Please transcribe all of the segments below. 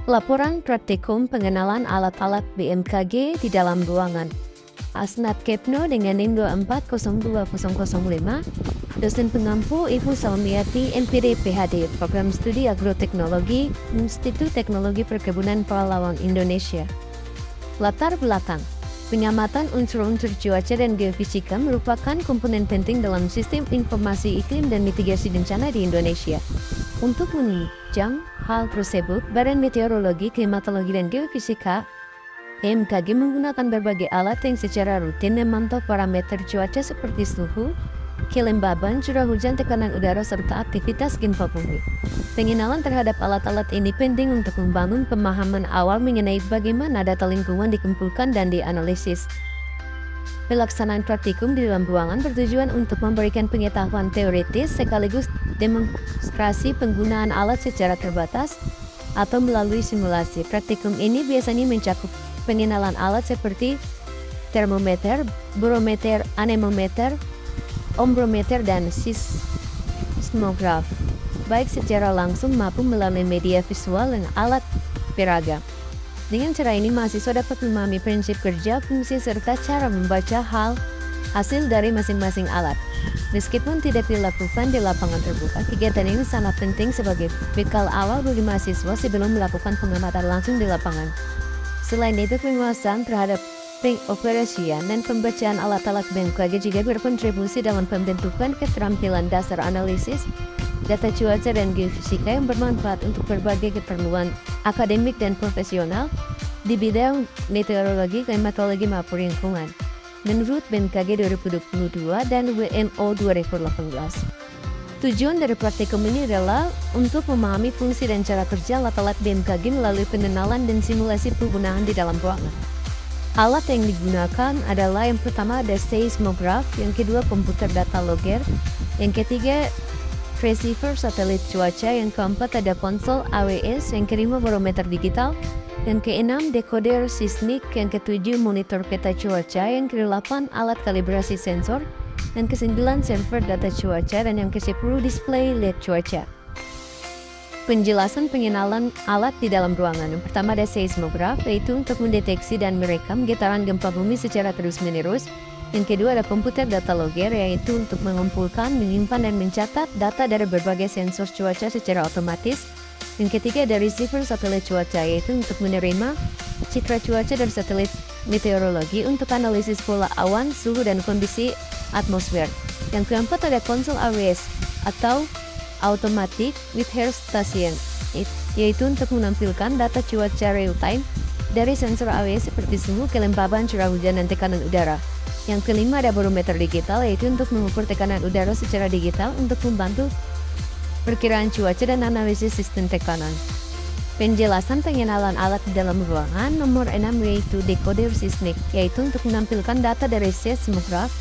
Laporan praktikum pengenalan alat-alat BMKG di dalam ruangan. Asnat Kepno dengan NIM 2402005, dosen pengampu Ibu Salmiati MPD PhD, Program Studi Agroteknologi, Institut Teknologi Perkebunan Pahlawan Indonesia. Latar belakang. Pengamatan unsur-unsur cuaca dan geofisika merupakan komponen penting dalam sistem informasi iklim dan mitigasi bencana di Indonesia. Untuk menunjang hal tersebut, Badan Meteorologi, Klimatologi dan Geofisika BMKG menggunakan berbagai alat yang secara rutin memantau parameter cuaca seperti suhu, kelembaban, curah hujan, tekanan udara, serta aktivitas gempa bumi. Pengenalan terhadap alat-alat ini penting untuk membangun pemahaman awal mengenai bagaimana data lingkungan dikumpulkan dan dianalisis. Pelaksanaan praktikum di dalam ruangan bertujuan untuk memberikan pengetahuan teoritis sekaligus demonstrasi penggunaan alat secara terbatas atau melalui simulasi. Praktikum ini biasanya mencakup pengenalan alat seperti termometer, barometer, anemometer, ombrometer, dan seismograf, baik secara langsung maupun melalui media visual dan alat peraga. Dengan cara ini, mahasiswa dapat memahami prinsip kerja, fungsi, serta cara membaca hasil dari masing-masing alat. Meskipun tidak dilakukan di lapangan terbuka, kegiatan ini sangat penting sebagai bekal awal bagi mahasiswa sebelum melakukan pengamatan langsung di lapangan. Selain itu, penguasaan terhadap pengoperasian dan pembacaan alat-alat BMKG juga berkontribusi dalam pembentukan keterampilan dasar analisis data cuaca dan geofisika yang bermanfaat untuk berbagai keperluan akademik dan profesional di bidang meteorologi, klimatologi maupun lingkungan, menurut BMKG 2022 dan WMO 2018. Tujuan dari praktikum ini adalah untuk memahami fungsi dan cara kerja alat-alat BMKG melalui pengenalan dan simulasi penggunaan di dalam ruangan. Alat yang digunakan adalah yang pertama ada seismograf, yang kedua komputer data logger, yang ketiga receiver satelit cuaca, yang keempat ada konsol AWS, yang kelima barometer digital, yang keenam decoder seismik, yang ketujuh monitor peta cuaca, yang kedelapan alat kalibrasi sensor, yang kesembilan server data cuaca, dan yang ke-10 display LED cuaca. Penjelasan pengenalan alat di dalam ruangan. Yang pertama ada seismograf, yaitu untuk mendeteksi dan merekam getaran gempa bumi secara terus-menerus. Yang kedua ada komputer data logger, yaitu untuk mengumpulkan, menyimpan, dan mencatat data dari berbagai sensor cuaca secara otomatis. Yang ketiga ada receiver satelit cuaca, yaitu untuk menerima citra cuaca dari satelit meteorologi untuk analisis pola awan, suhu, dan kondisi atmosfer. Yang keempat ada konsol AWS atau Automatic Weather Station, yaitu untuk menampilkan data cuaca real time dari sensor AWS seperti suhu, kelembaban, curah hujan, dan tekanan udara. Yang kelima ada barometer digital, yaitu untuk mengukur tekanan udara secara digital untuk membantu perkiraan cuaca dan analisis sistem tekanan. Penjelasan pengenalan alat di dalam ruangan. Nomor 6 yaitu decoder seismik, yaitu untuk menampilkan data dari seismograf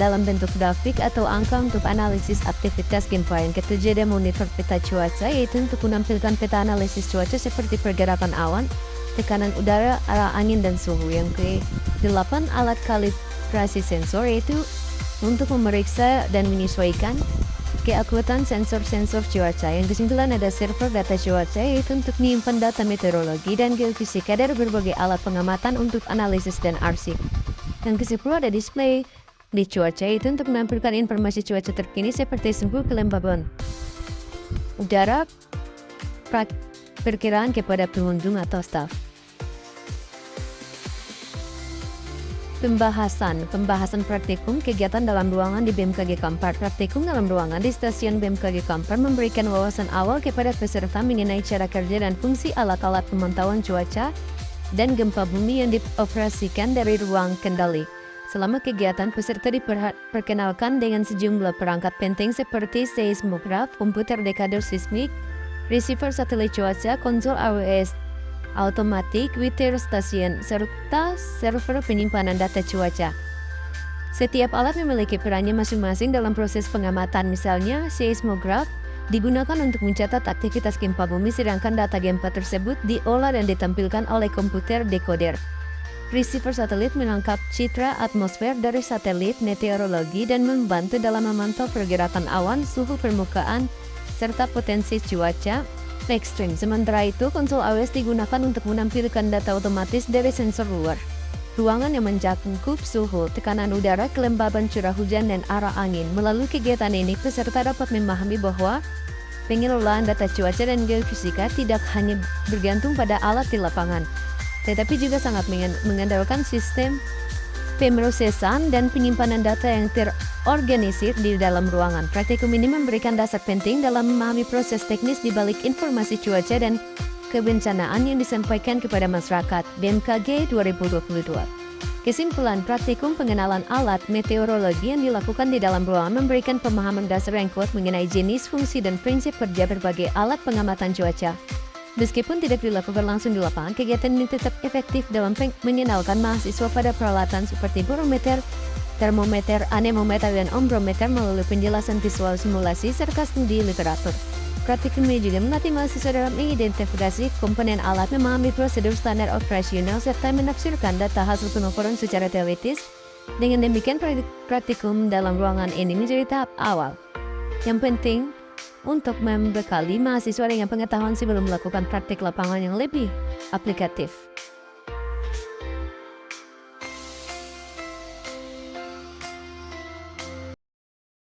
dalam bentuk grafik atau angka untuk analisis aktivitas gempa. Yang ketujuh ada monitor peta cuaca, yaitu untuk menampilkan peta analisis cuaca seperti pergerakan awan, tekanan udara, arah angin, dan suhu. Yang ke-8 alat kalibrasi sensor, yaitu untuk memeriksa dan menyesuaikan keakuratan sensor-sensor cuaca. Yang ke-9 ada server data cuaca, yaitu untuk menyimpan data meteorologi dan geofisika dari berbagai alat pengamatan untuk analisis dan arsip. Yang ke-10 ada display di cuaca, itu untuk menampilkan informasi cuaca terkini seperti suhu, kelembaban udara, perkiraan kepada pengunjung atau staf. Pembahasan praktikum kegiatan dalam ruangan di BMKG Kampar. Praktikum dalam ruangan di stasiun BMKG Kampar memberikan wawasan awal kepada peserta mengenai cara kerja dan fungsi alat-alat pemantauan cuaca dan gempa bumi yang dioperasikan dari ruang kendali. Selama kegiatan, peserta diperkenalkan dengan sejumlah perangkat penting seperti seismograf, komputer decoder seismik, receiver satelit cuaca, konsol AWS, Automatic Weather Station, serta server penyimpanan data cuaca. Setiap alat memiliki perannya masing-masing dalam proses pengamatan. Misalnya, seismograf digunakan untuk mencatat aktivitas gempa bumi, sedangkan data gempa tersebut diolah dan ditampilkan oleh komputer decoder. Receiver satelit menangkap citra atmosfer dari satelit meteorologi dan membantu dalam memantau pergerakan awan, suhu permukaan, serta potensi cuaca. ekstrim. Sementara itu, konsol iOS digunakan untuk menampilkan data otomatis dari sensor luar ruangan yang mencakup suhu, tekanan udara, kelembaban curah hujan, dan arah angin. Melalui kegiatan ini, peserta dapat memahami bahwa pengelolaan data cuaca dan geofisika tidak hanya bergantung pada alat di lapangan, tetapi juga sangat mengandalkan sistem pemrosesan dan penyimpanan data yang terorganisir di dalam ruangan. Praktikum ini memberikan dasar penting dalam memahami proses teknis di balik informasi cuaca dan kebencanaan yang disampaikan kepada masyarakat. BMKG 2022. Kesimpulan, praktikum pengenalan alat meteorologi yang dilakukan di dalam ruangan memberikan pemahaman dasar yang kuat mengenai jenis, fungsi, dan prinsip kerja berbagai alat pengamatan cuaca. Meskipun tidak dilakukan langsung di lapangan, kegiatan ini tetap efektif dalam mengenalkan mahasiswa pada peralatan seperti barometer, termometer, anemometer, dan ombrometer melalui penjelasan visual simulasi serta studi literatur. Praktikum ini juga melatih mahasiswa dalam mengidentifikasi komponen alat, memahami prosedur standar operasional, serta menafsirkan data hasil pengukuran secara teoritis. Dengan demikian, praktikum dalam ruangan ini menjadi tahap awal yang penting untuk membekali mahasiswa dengan pengetahuan sebelum melakukan praktik lapangan yang lebih aplikatif.